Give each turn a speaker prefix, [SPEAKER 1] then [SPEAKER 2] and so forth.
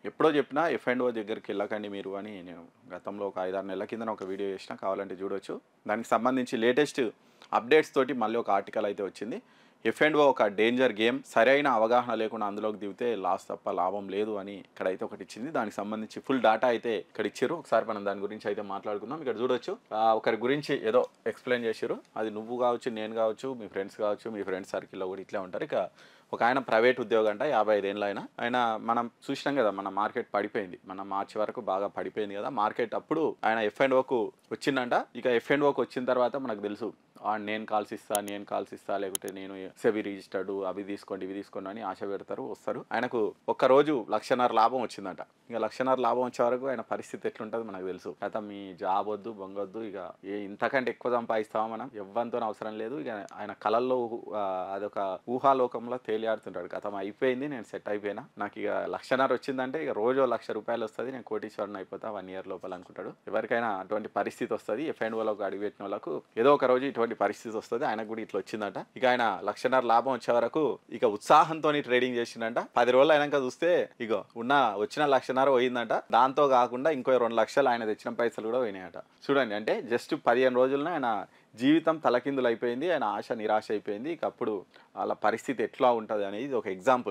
[SPEAKER 1] ఎప్పుడో చెప్పినా F and ఓ దగ్గరికి వెళ్ళకండి మీరు అని నేను గతంలో ఒక 5-6 నెలల కింద ఒక వీడియో చేసిన, కావాలంటే చూడొచ్చు. దానికి సంబంధించి లేటెస్ట్ అప్డేట్స్ తోటి మళ్ళీ ఒక ఆర్టికల్ అయితే వచ్చింది. ఎఫ్ అండ్ ఓ ఒక డేంజర్ గేమ్, సరైన అవగాహన లేకుండా అందులోకి దిగితే లాస్ తప్ప లాభం లేదు అని ఇక్కడైతే ఒకటి ఇచ్చింది. దానికి సంబంధించి ఫుల్ డేటా అయితే ఇక్కడ ఇచ్చారు. ఒకసారి మనం దాని గురించి అయితే మాట్లాడుకుందాం. ఇక్కడ చూడొచ్చు, ఒకరి గురించి ఏదో ఎక్స్ప్లెయిన్ చేశారు. అది నువ్వు కావచ్చు, నేను కావచ్చు, మీ ఫ్రెండ్స్ కావచ్చు, మీ ఫ్రెండ్స్ సర్కిల్లో కూడా ఇట్లా ఉంటారు. ఇక ఒక ఆయన ప్రైవేట్ ఉద్యోగం అంట, 55 ఏళ్ళ ఆయన మనం చూసినాం కదా, మన మార్కెట్ పడిపోయింది, మన మార్చి వరకు బాగా పడిపోయింది కదా మార్కెట్. అప్పుడు ఆయన ఎఫ్ అండ్ ఓకు వచ్చిందంట. ఇక ఎఫ్ అండ్ ఓకు వచ్చిన తర్వాత మనకు తెలుసు, నేను కాల్స్ ఇస్తా లేకపోతే నేను సెబీ రిజిస్టర్డ్ అవి తీసుకోండి ఇవి తీసుకోండి అని ఆశ పెడతారు, వస్తారు. ఆయనకు ఒక్కరోజు 1,50,000 లాభం వచ్చిందంట. ఇక 1,50,000 లాభం వచ్చే వరకు ఆయన పరిస్థితి ఎట్లుంటుంది మనకు తెలుసు. గత మీ జాబ్ వద్దు బొంగొద్దు, ఇక ఇంతకంటే ఎక్కువ సంపాదిస్తామా మనం, ఎవ్వంతో అవసరం లేదు. ఇక ఆయన కళల్లో అదొక ఊహాలోకంలో తేలియాడుతుంటాడు. గతం అయిపోయింది, నేను సెట్ అయిపోయినా, నాకు ఇక 1,50,000 వచ్చిందంటే ఇక రోజు 1,00,000 రూపాయలు వస్తుంది, నేను కోటీశ్వరుని అయిపోతా 1 ఇయర్ లోపల అనుకుంటాడు. ఎవరికైనా అటువంటి పరిస్థితి వస్తుంది. ఎఫ్ అండ్ ఓలోకి అడిగిపెట్టిన వాళ్ళకు ఏదో ఒక రోజు ఇటువంటి పరిస్థితి వస్తుంది. ఆయనకు కూడా ఇట్లా వచ్చిందట. ఇక ఆయన 1,50,000 లాభం వచ్చే వరకు ఇక ఉత్సాహంతో ట్రేడింగ్ చేసిందంట. 10 రోజులు అయినాక చూస్తే ఇక వచ్చిన 1,50,000 పోయిందంట. దాంతో కాకుండా ఇంకో 2 లక్షలు ఆయన తెచ్చిన పైసలు కూడా పోయినాయట. చూడండి, అంటే జస్ట్ 15 రోజులనే ఆయన జీవితం తలకిందులు అయిపోయింది, ఆయన ఆశ నిరాశ అయిపోయింది. ఇక అప్పుడు వాళ్ళ పరిస్థితి ఎట్లా ఉంటుంది అనేది ఒక ఎగ్జాంపుల్.